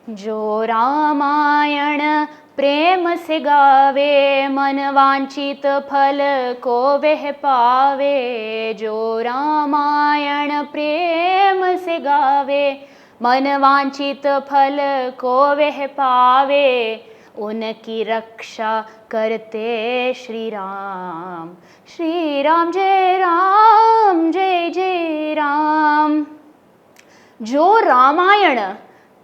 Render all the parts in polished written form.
जो रामायण प्रेम से गावे, मन वांछित फल को वह पावे। जो रामायण प्रेम से गावे, मन वांछित फल को वह पावे। उनकी रक्षा करते श्री राम। श्री राम जय राम, जय जय राम। जो रामायण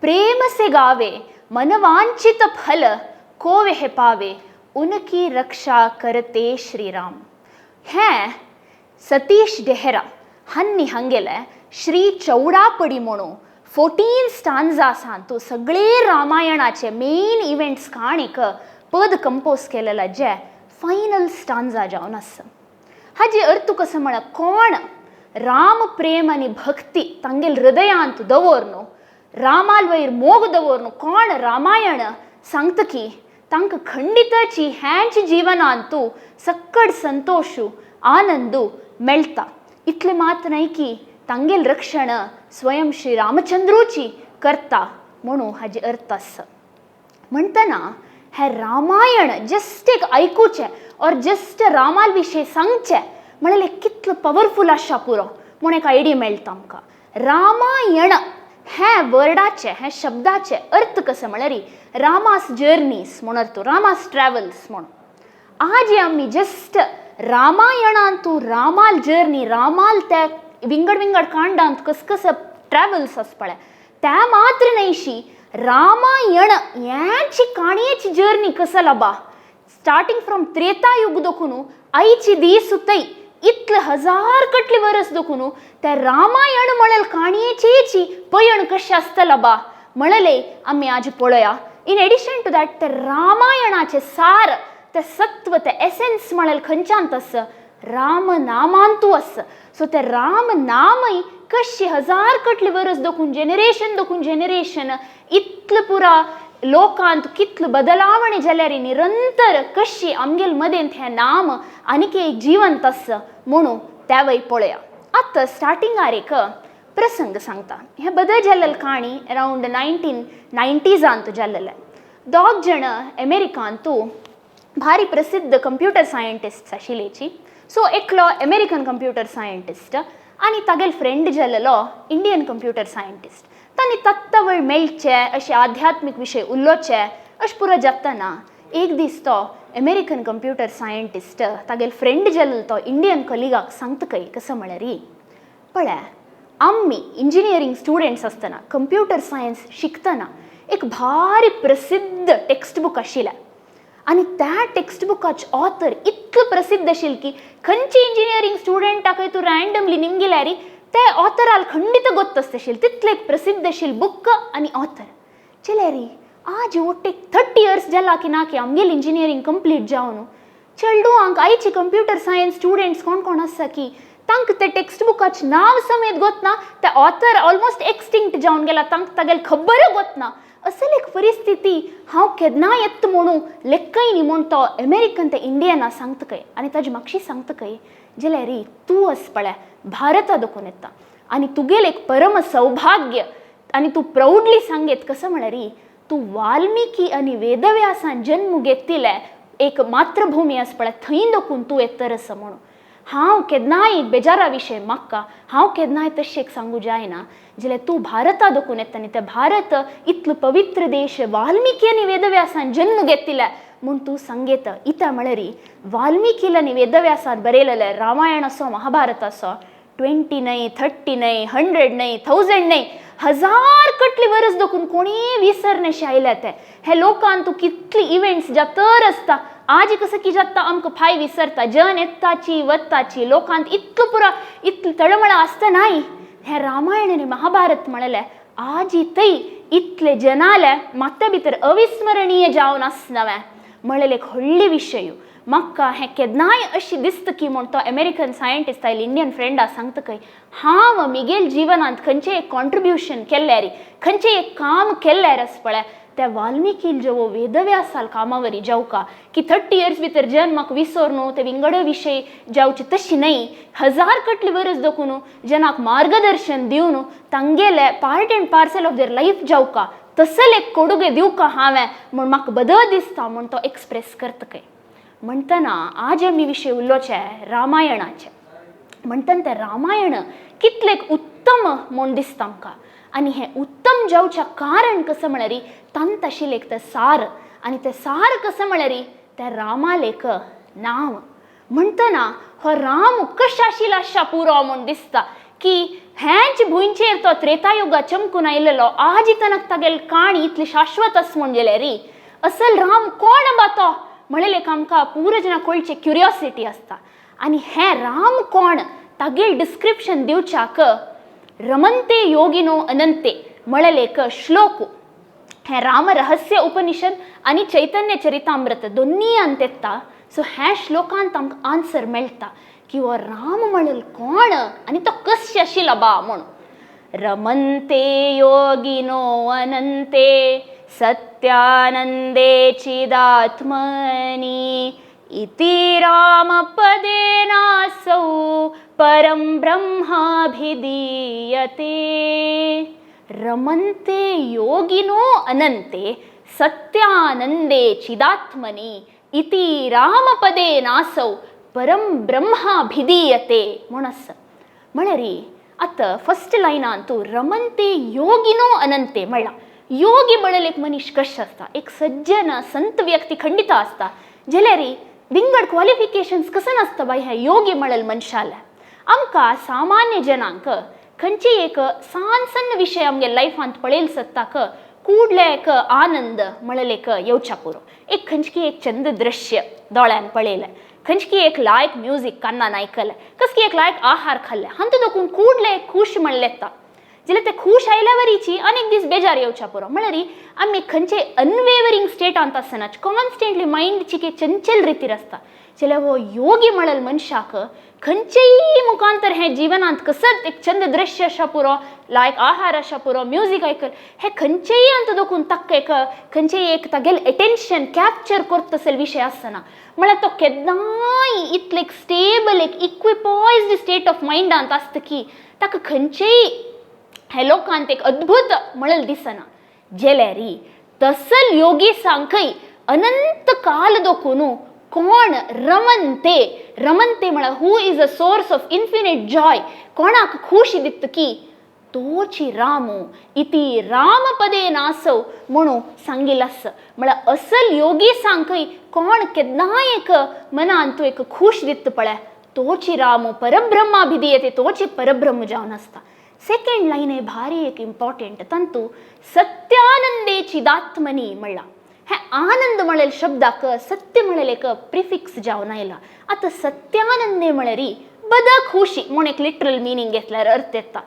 प्रेम से गावे, मनवांचित फल को वह पावे। उनकी रक्षा करते श्री राम. हे सतीश डेहरा हन्नी हंगेले श्री चौडापडी म्हणू 14 स्टांजास तो सगळे रामायणाचे मेन इव्हेंट्स काणीक पद कंपोज केलेला जे फायनल स्टांजा जावन आसा. हाजे अर्थ कसं म्हणा, कोण राम प्रेम आणि भक्ती तांगेल हृदयांत दवरनो, रामाल वयर मोग दवरनो, कोण रामायण सांगतकी तांकां खंडितची ह्यांच जिवनांतू सक्कड संतोषू आनंदू मेळटा. इतले मात न्हय की तांगेल रक्षण स्वयं श्री रामचंद्रूची करता म्हणू हाजे अर्थ आसा. म्हणटना हे रामायण जस्ट एक ऐकूचे और जस्ट रामाल विशयी सांगचे म्हणले कितलो पावरफुल आसा पुरो म्हूण एक आयडिया मेळटा आमकां. रामायण हे वर्डाचे हे शब्दाचे अर्थ कसे म्हळ्यार रामास जर्नीज म्हूण अर्थ, रामास ट्रॅव्हल्स म्हूण. आज आमी जस्ट रामायणांतू रामाल जर्नी, रामाल त्या विंगड विंगड कांडांत कस कस ट्रॅव्हल्स आसपळे त्या मात्र न्हयशी रामायण ह्याची काणयेची जर्नी कसा लाबा स्टार्टिंग फ्रॉम त्रेतायुग दोखून आईची दीसुतय इतले हजार कटली वर्स दोखून त्या रामायण म्हणल काणयेची पयण कशी आसतला बा म्हणले आमी आज पळया. इन एडिशन टू दॅट ते रामायणाचे सार, ते सत्व, ते एसेन्स म्हणल खंयच्यांत आस, राम नामांतू आस. सो ते राम नामय कशी हजार कटली वर्स दोखून जेनरेशन इतले पुरा लोकांत कितले बदलावणे जाल्यार निरंतर कशी आमगेल मदेंत हे नाम आनीक एक जिवंत आस म्हणू त्यावेळी पळया. आतां स्टार्टिंगार एक प्रसंग सांगता. हे बदल जाल्लेले काणी अरावंड 1990s जाल्लेले. दोग जण अमेरिकांतू भारी प्रसिद्ध कंप्युटर सायंटिस्ट आशिल्लेची. सो एकलो अमेरिकन कंप्युटर सायंटिस्ट आनी तागेल फ्रेंड जाल्लो इंडियन कंप्युटर सायंटिस्ट. तांणी तत्ता वेळ मेळचे, अशे आध्यात्मिक विशय उलोवचे अशें पुरो जातना एक दीस तो अमेरिकन कंप्युटर सायंटिस्ट तागेल फ्रेंड जाल्लो तो इंडियन कलिगाक सांगतकय कसं म्हळ्यार पळय, आम्ही इंजिनियरिंग स्टुडंट्स आसतना कंप्युटर सायन्स शिकतना एक भारी प्रसिद्ध टेक्स्ट बूक आशिल्लें आनी त्या टेक्स्ट बुकाचे ऑथर इतलो प्रसिद्ध आशिल्लो की खंयचे इंजिनियरिंग स्टुडंटाकय तूं रँडमली निमगेल्यार ते ऑथराल खंडित गोत्त आशिल्लें. तितलें एक प्रसिद्ध आशिल्लें बुक आनी ऑथर. जाल्यार आज ओटे 30 years जाला की ना की आमगेल इंजिनियरिंग कंप्लीट जावन चेडूआंक आयचे कंप्युटर सायन्स स्टुडंट्स कोण कोण आसा की तांकां ते टेक्स्ट बुकाचें नांव समेत गोतना, ते ऑथर ऑलमोस्ट एक्सटिंक्ट जावन गेला, तांकां तागेल खबर गोतना. असल एक परिस्थिती हांव केन्ना येता म्हणू लेक्कय न्ही म्हूण तो अमेरिकन ते इंडियना सांगतकय आनी ताजे म्हापशी सांगतकय जाल्यार तूं आस पळय भारता दोखून येता आनी तुगेलें एक परम सौभाग्य आनी तूं प्राउडली सांगेत कसं म्हळ्यार तूं वाल्मिकी आनी वेदव्यासान जन्म घेतिल्ले एक मातृभूमी आस पळय थंय दोखून तूं येतर आसा म्हणून. हांव केन्नाय बेजारा विशय म्हाका हांव केन्नाय तशें एक सांगू जायना. जाल्यार तूं भारता दोखून येता आनी ते भारत इतलो पवित्र देश वाल्मिकी आनी वेदव्यासान जन्म घेतिल्ले म्हूण तूं सांगेत. इता म्हळ्यार वाल्मिकील आनी वेदव्यासान बरयलेले रामायण असो महाभारत असो 20 न्हय 30 न्हय 100 न्हय 1000 न्हय हजार कटली वर्स दोखून कोणी विसरनेशे आयले ते. हे लोकांत तूं कितली इव्हेंट्स जातर आसता. आज कसं की जाता आमकां फाय विसरता, जन येताची वताची लोकांत इतलो पुरो इतली तळमळ आसता नाय. हे रामायण आनी महाभारत म्हणले आज थंय इतले जनाले माते भितर अविस्मरणीय जावन आसनवे म्हणलेले एक व्हडली विशय. म्हाका हें केन्नाय अशी दिसता की म्हूण तो अमेरिकन सायंटिस्ट आयले इंडियन फ्रेंडा सांगतकय हांव म्हगेल जिवनांत खंयचें एक कॉन्ट्रिब्युशन केल्ल्यार खंयचें एक काम केल्ल्यार आस पळय त्या वाल्मिकील जेवो वेदव्यासाल कामावरी जावका की 30 इयर्स भितर जन्माक विसरनो ते विंगड विषय जावची तशी नाही 1000 कटली वर्स दखून जनाक मार्गदर्शन दिवन तांगेले part and parcel of their life जावका तसल एक कोडुगे दिवका हांवें म्हण म्हाका बदल दिसता म्हण तो एक्सप्रेस करता काय म्हणटना आज आमी विशय उलोवचे रामायणाचे म्हणटना ते रामायण कितलेक उत्तम म्हण दिसता आमकां आनी हें उत्तम जावचें कारण कसं म्हळ्यार तांत आशिल्लें एक तें सार आनी तें सार कसं म्हळ्यार त्या रामालेक नांव म्हणटना हो राम कशें आशिल्लो आसचा पुरो म्हण दिसता की हेंच भुंयचेर तो त्रेतायुगा चमकून आयिल्लो आज तनक तागेल काणी इतली शाश्वत आस म्हण जाल्यार असल राम कोण बातो म्हणलें आमकां पुराजना कळचे क्युरियोसिटी आसता आनी हें राम कोण तागेल डिस्क्रिप्शन दिवच्याक रमन्ते योगिनो अनंते म्हणलें श्लोक हें राम रहस्य उपनिषद आनी चैतन्य चरितामृत दोनीयांत येता सो हे श्लोकांत आमकां आन्सर मेळटा की हो राम म्हणल कोण आनी तो कशें आशिल्लो बा म्हूण रमन्ते योगिनो अनंते सत्यानंदे चिदात्मनि इति रामपदेनासौ परं ब्रह्माभिधीयते रमन्ते योगिनो अनंते सत्यानंदे चिदात्मनि इति रामपदेनासौ परं ब्रह्माभिधीयते म्हणस म्हळ्यार आतां फर्स्ट लायनांतू रमन्ते योगिनो अनंते म्हणला योगी म्हणल्यार एक मनीस कशें आसता एक सज्जन संत व्यक्ती खंडित आसता जाल्यार विंगड क्वॉलिफिकेशन्स कसं नासता बाय हे योगी म्हणल मनशाले आमकां सामान्य जनांक खंयची एक सान सन्न विशय आमगे लायफांत पळयल सत्ताक कूडले एक आनंद म्हणल एक येवच्या पुरो एक खंयची एक चंद दृश्य दोळ्यान पळयलें खंयची एक लायक म्युजीक कानान आयकलें कसकी एक लायक आहार खाल्लें हांत देखून कूडले खूश म्हणलें येता जाल्यार ते खूश आयल्या वरीची अनेक दीस बेजार येवच्या पुरो म्हळ्यार आमी खंयचे अनवेवरींग स्टेटांत आसना कॉन्स्टंटली मायंडची एक चंचल रितीर आसता जाल्यार हो योगी म्हणल मनशाक खंयचेय मुखांतर हें जिवनांत कसत एक चंद दृश्य आसा पुरो लायक आहार आसा पुरो म्युजीक आयकल हे खंयचेय अंत देखून ताका एक खंयचेय एक तागेल एटेन्शन कॅप्चर करता तसले विशय आसना म्हळ्यार तो केन्नाय इतले एक स्टेबल एक इक्विपॉयज्ड स्टेट ऑफ मायंडांत आसता की ताका खंयचेय हे लोकांत एक अद्भुत म्हणल दिसना जाल्यार तसल योगी सांखय अनंत काल दोखून कोण रमन्ते रमन्ते म्हळ्यार who is a source of infinite Joy कोणाक खुशी दिता की तोची रामू इति रामपदेनासौ म्हणून सांगिलास म्हळ्यार असल योगी सांखय कोण केन्नाय एक मनांत तूं एक खुश दिता पळय तोची रामू परब्रह्माभिधीयते तोची परब्रह्म जावन आसता सेकंड लायन हे भारी एक इम्पॉर्टंट तंतू सत्यानंदे चिदात्मनि म्हणला हे आनंद म्हणेल शब्दाक सत्य म्हणेल एक प्रिफिक्स जावन आयला आता सत्यानंदे म्हळ्यार बद खुशी म्हण एक लिटरल मिनींग घेतल्यार अर्थ येता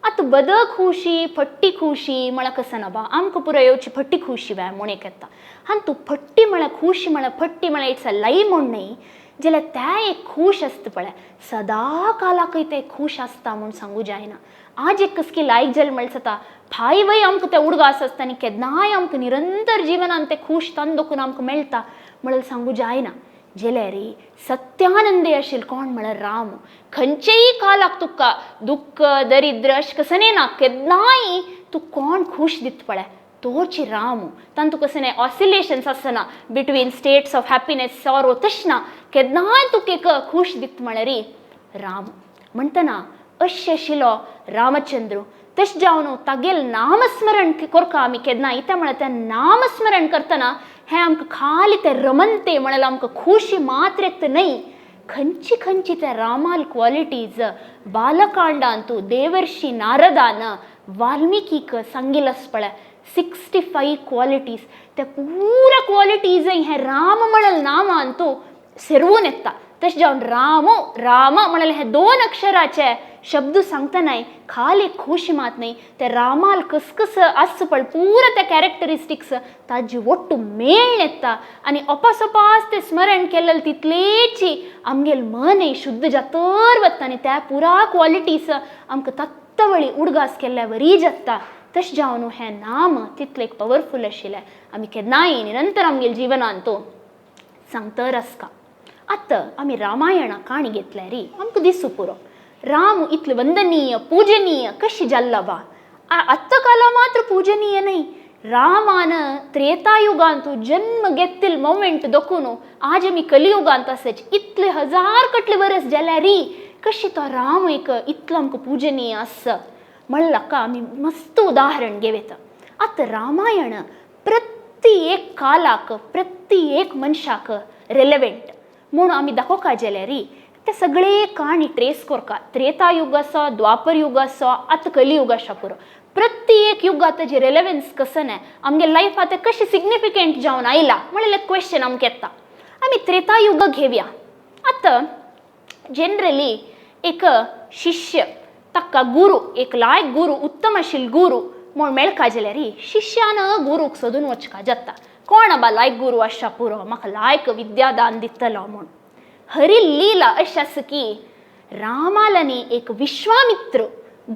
आता बद खुशी फट्टी खुशी म्हळ्यार कसं ना बा आमकां पुरो येवची फट्टी खुशी बाय म्हण एक येता हां तूं फट्टी म्हळ्यार खुशी म्हळ्यार फट्टी म्हळ्यार इट्स अ लाई म्हण न्ही जाल्यार त्या एक खूश आसता पळय सदा कालाकय ते खूश आसता म्हूण सांगू जायना आज एक कसकी लायक जालें म्हणल्यार जाता भाई वय आमकां ते उडगास आसता आनी केन्नाय आमकां निरंतर जिवनांत ते खूश तन दोखून आमकां मेळटा म्हळ्यार सांगू जायना जाल्यार सत्यानंदे आशिल्लो कोण म्हळ्यार राम खंयचेय कालाक तुका दुख्ख दरिद्र अशें कसं ना केन्नाय तूं कोण खूश दिता पळय तोची राम तांतू कसं नाही ऑसिलेशन्स आसना between states of happiness sorrow तशें ना केन्नाय तुका एक खूश दिता म्हळ्यार राम म्हणटना अशें आशिल्लो रामचंद्र तशें जावन तागेल नामस्मरण करता आमी केन्नाय त्या म्हळ्यार तें नामस्मरण करतना हें आमकां खाली ते रमन्ते म्हळ्यार आमकां खुशी मात्र येता न्ही खंयची खंयची ते रामाल क्वॉलिटीज बालकांडांतू देवर्षी नारदान वाल्मिकीक सांगिलास पळय 65 क्वॉलिटीज त्या पुरा क्वॉलिटीज हें राम म्हणल नांवांतू सेरवून येता तशें जावन रामो राम म्हळ्यार हे 2 अक्षराचे शब्द सांगतनाय खाली खुशी मात न्ही ते रामाल कस आस पळय पुरा ते कॅरेक्टरिस्टिक्स ताजी वट्टू मेळून येता आनी अपासपास ते स्मरण केलें तितलेची आमगेल मनय शुद्ध जातर वता आनी त्या पुरा क्वॉलिटीज आमकां तत्तवळी उडगास केल्ल्या वरी जाता तशें जावन हें नाम तितलें पवरफूल आशिल्लें आमी केन्नाय निरंतर आमगेल्या जिवनांत तो सांगतर आसता. आतां आमी रामायणा काणी घेतल्या री आमकां दिसू पुरो राम इतलें वंदनीय पूजनीय कशें जाल्ला बा. आत्ता काला मात्र पूजनीय नहीं, रामान त्रेतायुगांत जन्म घेतिल्ल मोमेंट देखून आज आमी कलियुगांत आसच इतले हजार कटले वर्स जाल्या री कशी तो राम एक इतलो आमकां पूजनीय आसा म्हणलाका आमी मस्त उदाहरण घेवेता. आतां रामायण प्रत्येक कालाक प्रत्येक मनशाक रेलेवेंट म्हणून आमी दाखोवका गेल्या री ते सगळे काणी ट्रेस करता. त्रेतायुग आसा, द्वापर युग आसा, आतां कलियुग आसा पुरो. प्रत्येक युगात ताजी रेलेवेन्स कसं नाही आमगे लायफात ते कशें सिग्निफिकंट जावन आयला म्हणल्यार क्वेश्चन आमकां येता. आमी त्रेतायुग घेवया. आतां जनरली एक शिष्य ताका गुरू एक लायक गुरू उत्तम आशिल्लो गुरू म्हूण मेळका जाल्यार शिष्यान गुरूक सोदून वचका जाता. कोण बा लायक गुरू आसा पुरो म्हाका लायक विद्यादान दितलो म्हूण. हरी लीला अशी आसा की रामालानी एक विश्वामित्र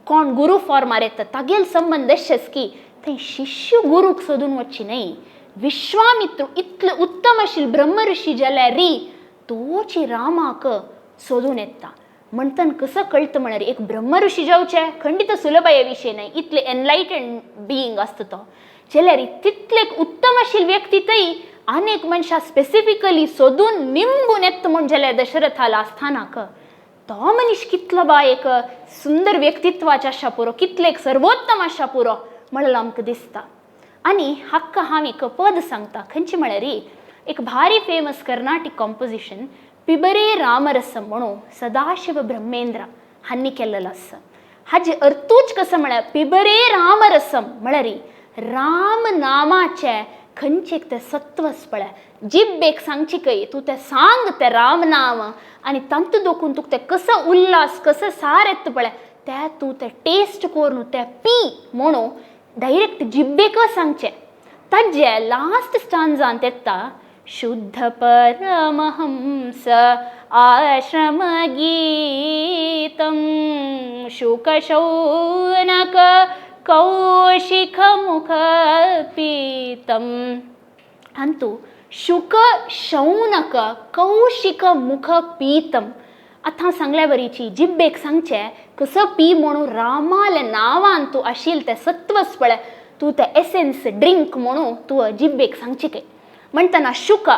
कोण गुरू फॉर्मार येता तागेल संबंध अशेंच की थंय शिष्य गुरूक सोदून वचची न्हय. विश्वामित्र इतलो उत्तम आशिल्लो ब्रह्म ऋषी जाल्यार री तोची रामाक सोदून येता. म्हणटन कसं कळतं म्हळ्यार एक ब्रह्म ऋषी जावचें खंडित सुलभ हे विशय नाही. इतले एनलायटन बिईंग आसता तो जाल्यार तितले उत्तम आशिल्लो व्यक्ती थंय अनेक मनशां स्पेसिफिकली सोदून निमगून येता म्हण जाल्यार दशरथाला आस्थानाक तो मनीस कितलो बा एक सुंदर व्यक्तित्वाचो आसा पुरो कितले एक सर्वोत्तम आसा पुरो म्हणल्यार आमकां दिसता. आनी हाका हांव एक पद सांगता खंयचें म्हळ्यार एक भारी फेमस कर्नाटीक कॉम्पोजिशन पिबरे रामरसम म्हणून सदाशिव ब्रह्मेंद्र हांणी केल्लो आसा. हाजे अर्थूच कसं म्हळ्यार पिबरे रामरसम म्हळ्यार राम नामाचे खंयचें तें सत्वस पळय जिब्बेक सांगची कय तूं तें सांग तें राम नाम आनी तांतू दोखून तुका तें कसं उल्हास कसं सार येता पळय तें तूं तें टेस्ट कोर न्हू तें पी म्हणून डायरेक्ट जिब्बेक सांगचें. ताजे लास्ट स्टांजांत येता शुद्ध परमहंस आश्रम गीतम शुकशौनक कौशिक मुख पीतम. अंतु शुक शौनक कौशिक मुख पीतम आतां सांगल्या वरीची जिब्बेक सांगचें कसं पी म्हणून रामाले नांवान तूं आशिल्लें तें सत्वस पळय तूं तें एसेन्स ड्रिंक म्हणून तूं जिब्बेक सांगची काय. म्हणटना शुक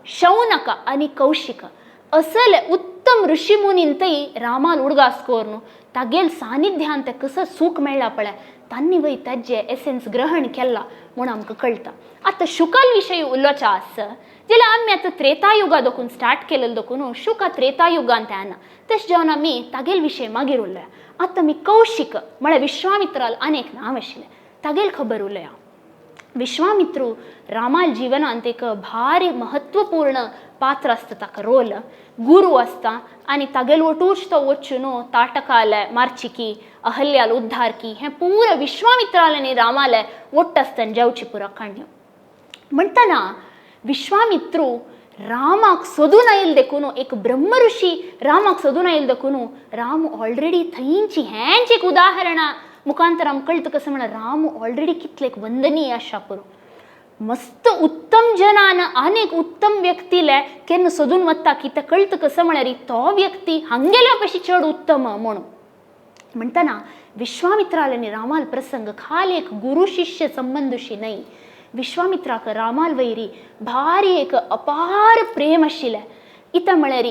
शौनक आनी कौशिक असल उत्तम ऋषी मुनीन थंय रामान उडगास कोर न्हू तागेल सानिध्यान तें कसं सूख मेळ्ळा पळय तांणी वय ताजें एसेन्स ग्रहण केला म्हूण आमकां कळटा. आतां शुकाल विशयी उलोवचें आसा जाल्यार आमी आतां त्रेतायुगा देखून स्टार्ट केलेलो देखून शुक त्रेतायुगांत येना तशें जावन आमी तागेल विशय मागीर उलया. आतां आमी कौशिक म्हळ्यार विश्वामित्राल अनेक नांव आशिल्लें तागेल खबर उलया. विश्वामित्र रामाल जिवनांत एक भारी महत्वपूर्ण पात्र आसता ताका रोल गुरू आसता आनी तागेल वटूच तो वचून ताटकाल मार्चिकी अहल्याल उद्धार की हें पूर विश्वामित्राल आनी रामाल वट्ट आसतना जावची पुरो काणयो. म्हणटना विश्वामित्र रामाक सोदून आयिल्लो देखून एक ब्रह्म ऋषी रामाक सोदून आयिल्लो देखून राम ऑलरेडी थंयची हेंच एक उदाहरणां मुखांतर आमकां कळटा कसं म्हळ्यार राम ऑलरेडी कितले एक वंदनीय आसा पुरो. मस्त उत्तम जनान अनेक उत्तम व्यक्तीले केन्ना सोदून वता की तें कळटा कसं म्हळ्यार तो व्यक्ती हांगेल्या कशी चड उत्तम म्हणून. म्हणटना विश्वामित्राल आनी रामाल प्रसंग खाली एक गुरु शिष्य संबंदशी न्हय. विश्वामित्राक रामाल वैरी भारी एक अपार प्रेम आशिल्लें. इता म्हळ्यार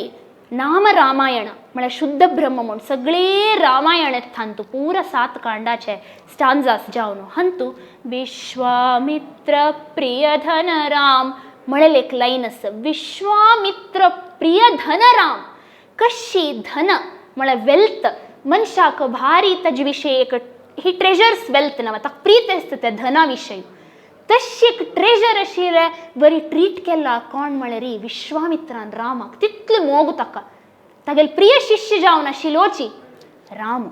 नाम रामायण म्हळ्यार शुद्ध ब्रह्म म्हणून सगळे रामायण थांतू पूरा 7 कांडाचे स्टांजास जावन हंतू विश्वामित्र प्रियधन राम म्हळेल एक लाईन आसा. विश्वामित्र प्रियधन राम कशी धन म्हळ्यार वेल्थ मनशाक भारी ताजे विशयी एक ही ट्रेजर्स वेल्थ ना ताका प्रीत आसता त्या धना विशयी तशी एक ट्रेजर आशिल्लें बरी ट्रीट केला कोण म्हळ्यार विश्वामित्रान रामाक तितलें मोग ताका तागेल प्रिय शिष्य जावन आशिल्लोची राम.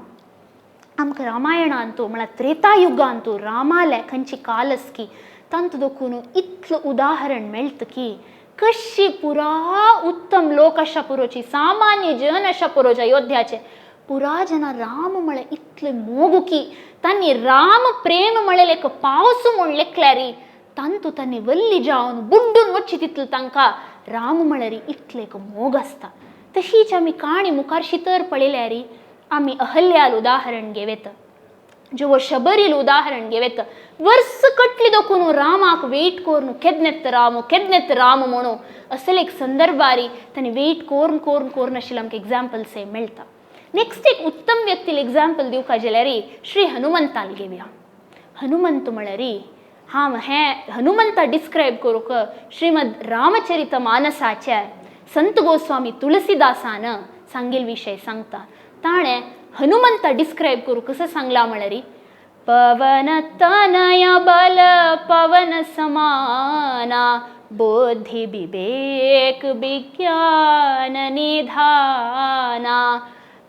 आमकां रामायणांतू म्हळ्यार त्रेतायुगांतू रामाले खंयची काल आस की तांतू देखून इतलें उदाहरण मेळटा की कशी पुरा उत्तम लोक आसा पुरोची सामान्य जन आसा पुरोचे अयोध्याचे पुरा जना राम म्हळे इतले मोगू की तांनी राम प्रेम म्हळे लेक पावस म्हण लेखल्यारी तांतू तांनी वल्ली जावन बुड्डून वच्ची तितले तांकां राम म्हळे री इतलेक मोग आसता. तशीच आमी काणी मुखार शितर पळयल्यारी आमी अहल्याल उदाहरण घेवेत, जो शबरील उदाहरण घेवेत. वर्स कटली दोकून रामाक वेट कोरून केदनेत राम म्हणू असले एक संदर्भारी तांणी वेट कोरून कोरून कोरून आशिल्ले आमकां एग्जाम्पल्स मेळटा. नेक्स्ट एक उत्तम व्यक्तीला एग्जाम्पल दिवका जाल्यार श्री हनुमंताल घेवया. हनुमंत म्हळ्यार हें हनुमंता डिस्क्रायब करूंक श्रीमद रामचरित मानसाचे संत गोस्वामी तुळसीदासान सांगील विषय सांगता. ताणें हनुमंता डिस्क्रायब करूं कसं सांगला म्हळ्यार पवन तनय बल पवन समाना बुद्धी विवेक विज्ञान निधाना.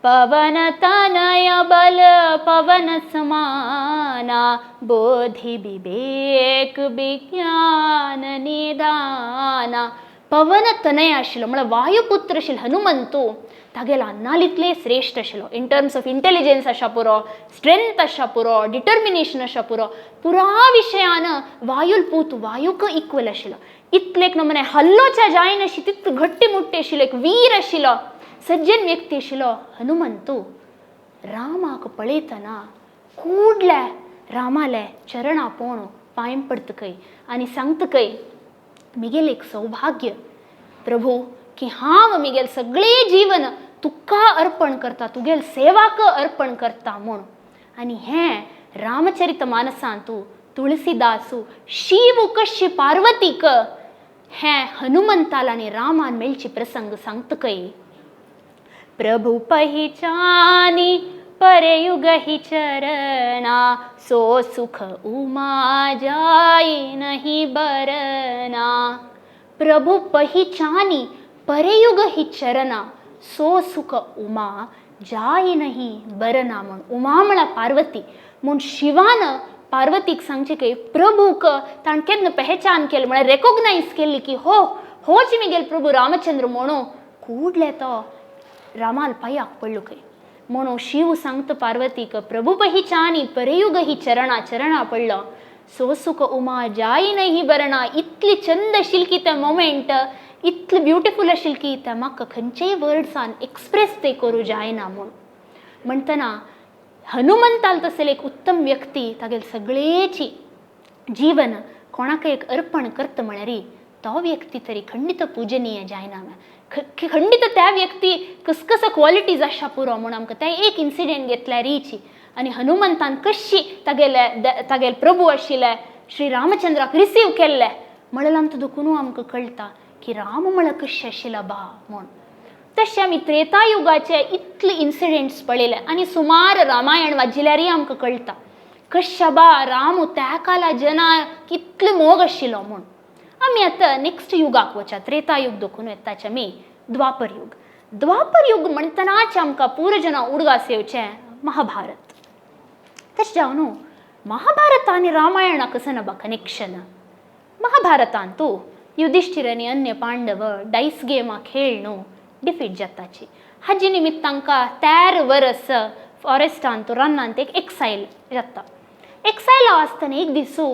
पवन तनय बल पवन समाना बुद्धि विवेक विज्ञान निधाना. पवन तनय आशिल्लो म्हळ्यार वायुपुत्र आशिल्लो हनुमंतू तागेलो अन्नालितले श्रेष्ठ आशिल्लो. इन टर्म्स ऑफ इंटेलिजन्स आसा पुरो, स्ट्रेंथ आसा पुरो, डिटर्मिनेशन आसा पुरो, पुरा विशयान वायूक इक्वल आशिल्लो. इतलेक नमुने हल्लोच्या जायन अशी तितलो घट्टी मुट्टी आशिल्लो, एक वीर आशिल्लो, सज्जन व्यक्ती आशिल्लो हनुमंतू. रामाक पळयतना कूडले रामाले चरणा पोण पांय पडतकय आनी सांगतकय मिगेल एक सौभाग्य प्रभू की हांव मिगेल सगळे जीवन तुका अर्पण करता, तुगेल सेवाक अर्पण करता म्हूण. आनी हें रामचरित मानसांतू तुळसीदासू शिव कशी पार्वतीक हें हनुमंताल आनी रामान मेळची प्रसंग सांगतकय प्रभु पहिचानी परयुग ही चरणा सो सुख उमा जाई नहीं बरना. प्रभु पहिचानी परयुग ही चरणा सो सुख उमा जाई नहीं बरना. म्हण उमा म्हळ्यार पार्वती म्हूण शिवान पार्वतीक सांगचे की प्रभूक ताणें केन्ना पहचान केली म्हळ्यार रेकॉग्नायज केली की होच मिगेल प्रभू रामचंद्र म्हणू कूडले तो रामाल पांयाक पडलो खंय. म्हणून शिव सांगता पार्वतीक प्रभू पहिचानी परयुग ही चरणा पडलो सो सुख उमा जाई नहीं बरना. इतली चंद आशिल्ली की ते मोमेंट, इतली ब्युटिफूल आशिल्ली की ते म्हाका खंयच्याय वर्ड्सान एक्सप्रेस ते करूं जायना. म्हणटना हनुमंताल तसले एक उत्तम व्यक्ती तागेल सगळेची जीवन कोणाक एक अर्पण करता म्हळ्यार तो व्यक्ती तरी खंडित पूजनीय जायना. खंडित त्या व्यक्ती कस क्वॉलिटीज आसा पुरो म्हूण आमकां ते एक इन्सिडेंट घेतल्यार रिची. आनी हनुमंतान कशी तागेल प्रभू आशिल्ले श्री रामचंद्राक रिसीव केल्ले म्हळ्यार आमकां दुखून आमकां कळटा की राम म्हळ्यार कशें आशिल्लो बा म्हूण. तशें आमी त्रेतायुगाचे इतले इन्सिडेंट्स पळयले आनी सुमार रामायण वाचिल्यारय आमकां कळटा कशें बा राम त्या काला जनाक कितलो मोग आशिल्लो म्हूण. आमी आतां नेक्स्ट युगाक वचा, त्रेतायुग देखून येताचे आमी द्वापर युग म्हणटनाच आमकां पुरजना उडगास येवचें महाभारत. तशें जावन महाभारत आनी रामायणा कसं ना बा कनेक्शन. महाभारतांतू युधिष्ठिर आनी अन्य पांडव डायस गेमां खेळ डिफीट जाताची. हाजे निमित्त तांकां 13 वर्स फॉरेस्टांत रन्नांत एक एक्सायल जाता. एक्सायला आसतना एक दिसू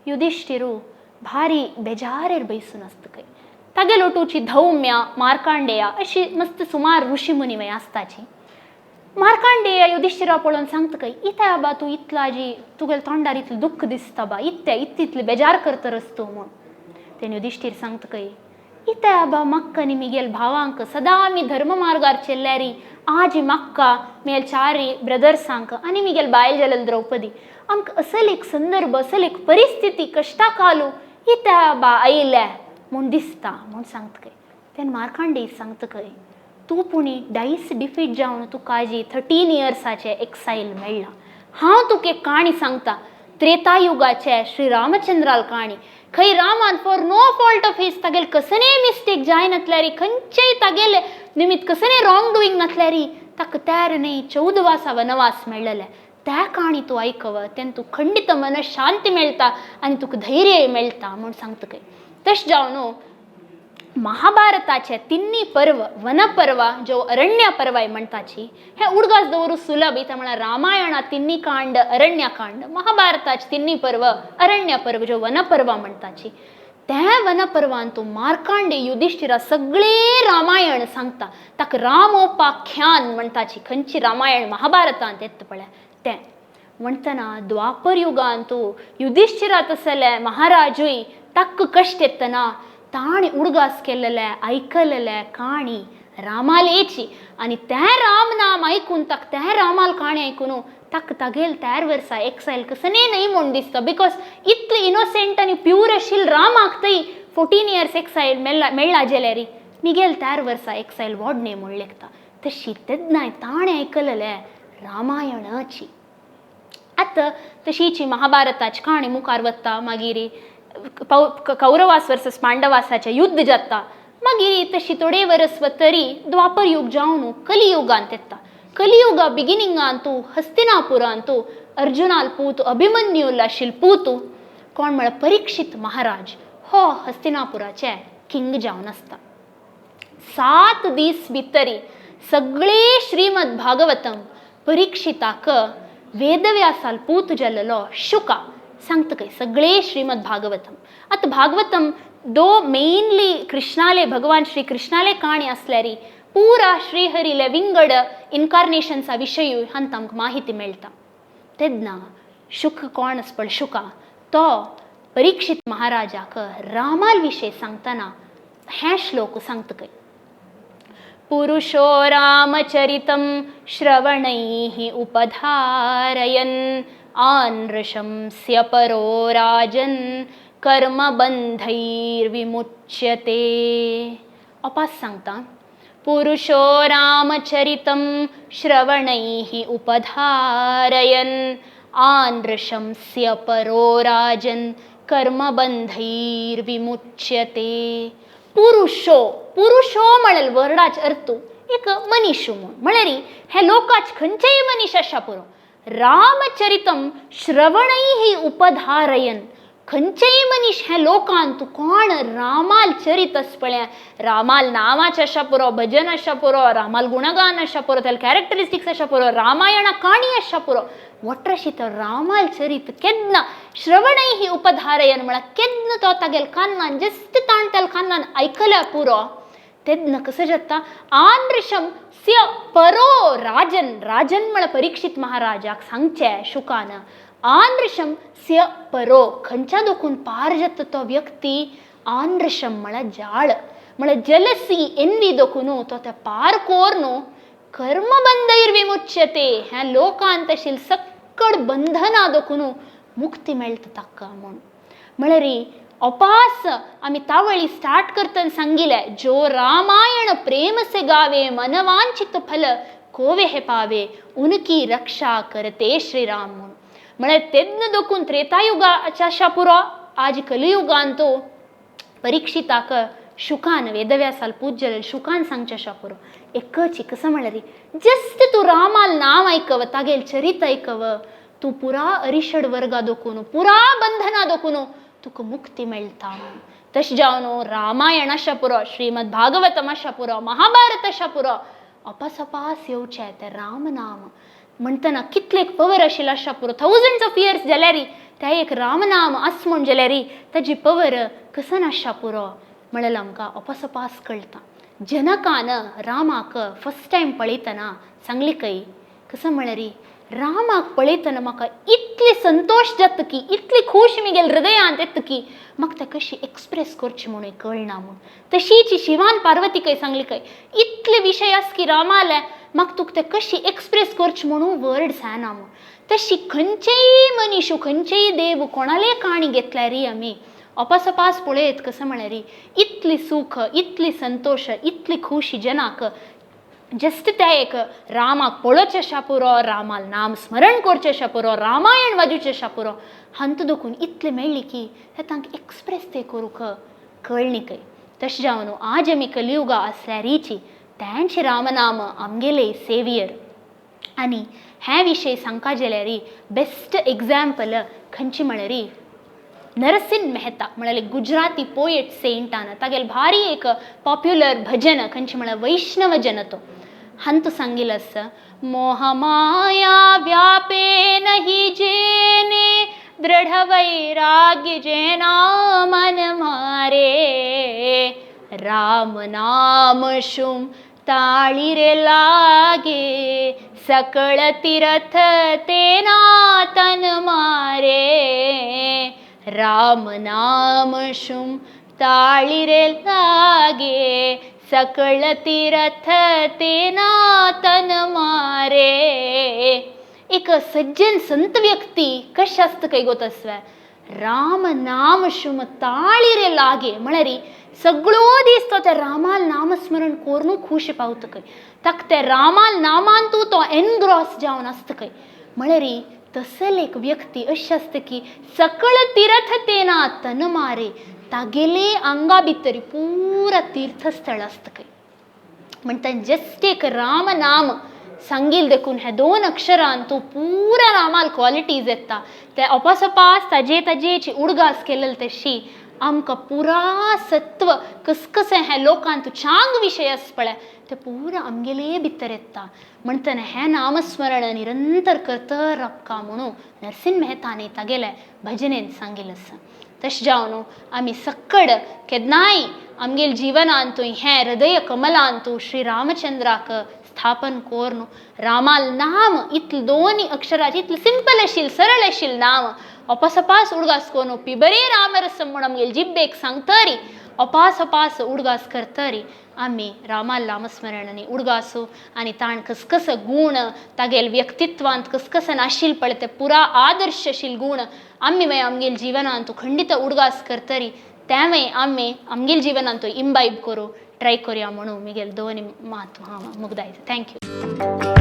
युधिष्ठिरू भारी बेजारेर बैसून आसता खंय. तागे लोटूची धौम्य मार्कांडेया अशी मस्त सुमार ऋषिमुनी वय आसताची. मार्कांडेय युधिष्ठिरा पळोवन सांगता खंय इता बा तूं इतला जी तुगेल तोंडार इतलें दुख्ख दिसता बा इतलें बेजार करतरस तूं म्हूण. तेणे युधिष्ठिर सांगता खंय इता बा म्हाका आनी मिगेल भावांक सदां आमी धर्म मार्गार चेल्ल्यारी आजी म्हाका मेल 4 ब्रदर्सांक आनी मिगेल बायल जाल्यार द्रौपदी आमकां असल एक संदर्भ असल एक परिस्थिती कश्टा कालू इता बा आयले म्हूण दिसता म्हूण सांगता खंय. तेन्ना मार्कांडेय सांगता खंय तूं पुणी डायस डिफीट जावन तुका आजी 13 इयर्साचे एक्सायल मेळ्ळा. हांव तुका एक काणी सांगता त्रेतायुगाचे श्री रामचंद्राल काणी. खंय रामान for no fault of his तागेल कसलेय मिस्टेक जाय नासल्यारी खंयचेय तागेले निमित्त कसलेय रॉंग डुईंग नासल्यारी ताका 14 वर्सां वनवास मेळ्ळले. त्या काणी तूं आयकव तेन्ना तूं खंडित मन शांती मेळटा आनी तुका धैर्य मेळटा म्हूण सांगता खंय. तशें जावन महाभारताचे तिन्ही पर्व वनपर्व जो अरण्य पर्व आहे म्हणताची हे उडगास दवरू सुलभ इथं म्हणा रामायणा तिन्ही कांड अरण्यकांड महाभारताचे तिन्ही पर्व अरण्य पर्व जो वनपर्व म्हणताची त्या वनपर्वांतू मार्कांडे युधिष्ठिरा सगळे रामायण सांगता ताक रामोपाख्यान म्हणताची खंयची रामायण महाभारतांत येत पळय ते म्हणतना द्वापर युगांतू युधिष्ठिरा तसले महाराजूय ताक कष्ट येतना ताणे उडगास केलेले ऐकलेले काणी रामालेची आणि त्या राम नाम ऐकून ताक त्या रामाल काणी ऐकून ताक तागेल त्यार वर्सा एक्साईल कसने नाही म्हूण दिसता बिकॉज इतले इनोसेंट आणि प्युअर आशिल्ल राम आखतय 14 years एक्साईल मेळ्ळा जेल्यारी निगेल त्यार वर्सा एक्साईल वोडणे म्हूण लेखता तशी तेदनाय ताणे ऐकलेले रामायणाची आतां तशीची महाभारताची काणी मुखार वता मागीर कौरवास वर्सेस पांडवासाचे युद्ध जाता मागीर तशी थोडे वर्स तरी द्वापर युग जावन कलियुगांत येता कलियुगा बिगिनिंगांतू हस्तिनापुरांतू अर्जुनाल पूत अभिमन्यूल आशिल्ल पूत कोण म्हळ्यार परीक्षित महाराज हो हस्तिनापुराचे किंग जावन आसता 7 दीस भितरी सगळे श्रीमद भागवतम परीक्षिताक वेदव्यासाल पूत जाल्लो शुका सांगता काय सगळे श्रीमद भागवतम आता भागवतम दो मेनली कृष्णाले भगवान श्री कृष्णाले काणी असल्यारी पूरा श्रीहरीले विंगड इन्कार्नेशनचा विषय हांत आमकां माहिती मेळटा तेदना शुक कोण आसपळ शुका तो परीक्षित महाराजाक रामाल विशय सांगतना हे श्लोक सांगता काय पुरुषो रामचरितं श्रवणैः उपधारयन् आनृशंस्य परो राजन् कर्मबन्धैर्विमुच्यते अपास सांगता पुरुषो रामचरितं श्रवणैः उपधारयन् आनृशंस्य परो राजन् कर्मबन्धैर्विमुच्यते पुरुषो पुरुषो म्हणल वर्डाच अर्थ एक मनीशू म्हळ्यार हे लोकाच खंयचेय मनीस आसा पुरो रामचरितं श्रवणैः उपधारयन् खंयचेय मनीस हे लोकांत तूं कोण रामाल चरित आसपळ्या रामाल नावाचे आसा पुरो भजन आसा पुरो रामाल गुणगान आसा पुरो त्याला कॅरेक्टरिस्टिक्स आसा पुरो रामायणा काणी आसा पुरो वट्रशी तो रामाल चरित केन्ना श्रवणैः उपधारयन म्हळ्यार केन्ना तो तागेल कान्नान जस्ट ताण त्याला कान्नान आयकल्या पुरो तेन्ना कसं जाता आनृशम स्य परो राजन राजन म्हळ्यार परीक्षित महाराजाक सांगचे शुकान आनृशम स्य परो खंयच्या दोकून पार जाता तो व्यक्ती आनृशम म्हळ्यार जाळ म्हळ्यार जलसी एन्वी दोकून तो त्या पार कोर न्हू कर्मबंधैर्विमुच्यते ह्या लोकांत आशिल्ल सक्कड बंधना दोकून मुक्ती मेळटा ताका म्हूण म्हळ्यार अपास आमी तावळी स्टार्ट करतना सांगिले जो रामायण प्रेम से गावे मनवांचित फल कोवे हे पावे उनकी रक्षा करते श्रीराम म्हूण म्हळ्यार तेन्ना दोकून त्रेतायुगाच्या आशा पुरो आज कलियुगांत तो परीक्षिताक शुकान वेदव्यासाल पूज्य शुकान सांगचे आशा पुरो एकच कसं म्हळ्यार जस्ट तूं रामाल नाव आयकव तागेल चरित आयकव तूं पुरा अरिशड वर्गा दोकून पुरा बंधना दोकून तुका मुक्ती मेळटा तशें जावन रामायण आशा पुरो श्रीमद भागवतम आशा पुरो महाभारत आशा पुरो अपास येवचे ते राम नाम म्हणटना कितले पवर आशिल्लो आशा पुरो थाउजंड्स ऑफ इयर्स जाल्यारी त्या एक रामनाम आस म्हण जाल्यारी ताजी पवर कसन आशा पुरो म्हळ्यार आमकां अपास कळटा जनकान रामाक फर्स्ट टायम पळयतना सांगली कय कसं म्हळ्यार रामाक पळयतना म्हाका इतले संतोष जाता की इतली खूश मिगेल हृदयांत येता की म्हाका तें कशी एक्सप्रेस करची म्हणून कळना म्हूण तशीच शिवान पार्वती कय सांगली कय इतले विशय आस की रामाले म्हाका तुका तें कशी एक्सप्रेस करची म्हणून वर्ड्स येना म्हूण तशी खंयचेय मनीस खंयचेय देव कोणाले काणी घेतल्यार आमी अपास पळयत कसं म्हळ्यार इतली सुख इतली संतोष इतली खुशी जनाक जस्ट ते एक रामाक पळोवचें आशा पुरो रामाल नाम स्मरण करचें आशा पुरो रामायण वाजूचें आशा पुरो हांत दोकून इतलें मेळ्ळी की हें तांकां एक्सप्रेस ते करूंक कळ्ळी कय तशें जावन आज आमी कलियुगा आसल्यारीची तेंचे रामनाम आमगेले सेवियर आनी हे विशय सांगपा जाल्यार बेस्ट एग्जाम्पल खंयची म्हळ्यार नरसिंह मेहता म्हळ्यार गुजराती पोएट सेंट आना तागेल भारी एक पॉप्युलर भजन खंयचे म्हळ्यार वैष्णव जन तो हंत सांगिलस मोहमाया व्यापे नहीं जेने दृढ़ वैराग्य जेना मन मारे राम नाम शुम ताळी रे लागे सकळ तीरथ तेना तन मारे राम नाम शुम ताळी रे लागे सकळ तीरथ तेना तन मारे एक सज्जन संत व्यक्ती कशें आसता काय गो तसवे राम नाम शुम ताळी रे लागे म्हळ्यार सगळो दीस तो त्या रामाल नामस्मरण कोरून खुश पावता खंय ताका त्या रामाल नामान तूं तो एनग्रॉस जावन आसता खंय म्हळ्यार तसल एक व्यक्ती अशी आसता की सकळ तीर्थ तेना तन मारे तागेले अंगा भितर पुरा तीर्थस्थळ आसता खंय म्हणटा जस्ट एक राम नाम सांगिल देखून हे 2 अक्षरान तूं पुरा रामाल क्वॉलिटीज येता ते अपासपास ताजेची उडगास केलेली तशी आमकां पुरा सत्व कसकसें हें लोकांत चांग विशय आसा पळय ते पुरा आमगेले भितर येता म्हणटना हें नामस्मरण निरंतर करत रावका म्हणून नरसिंह मेहतानी तागेले भजनेन सांगिल्लें आसा तशें जावन आमी सक्कड केन्नाय आमगेल जिवनांतूय हें हृदय कमलांतू श्री रामचंद्राक स्थापन कोर रामाल नाम इतलें 2 अक्षराचें इतलें सिंपल आशिल्लें सरळ आशिल्लें नाम अपासपास उडगास कोरून पिबरे रामरसम म्हणून आमगेल जिब्बेक सांगतरी अपास उडगास करतरी आमी रामाल नामस्मरणांनी उडगासू आनी ताण कसकस गूण तागेल व्यक्तित्वांत कसकसन आशिल्ले पळय ते पुरा आदर्श आशिल्ले गूण आमी मागीर आमगेल जिवनांत खंडीत उडगास करतरी ते मागीर आमी आमगेल जिवनांत इम्बायब करूं ट्राय करुया म्हणून मुगेल 2 मात हांव मुगदायता थँक्यू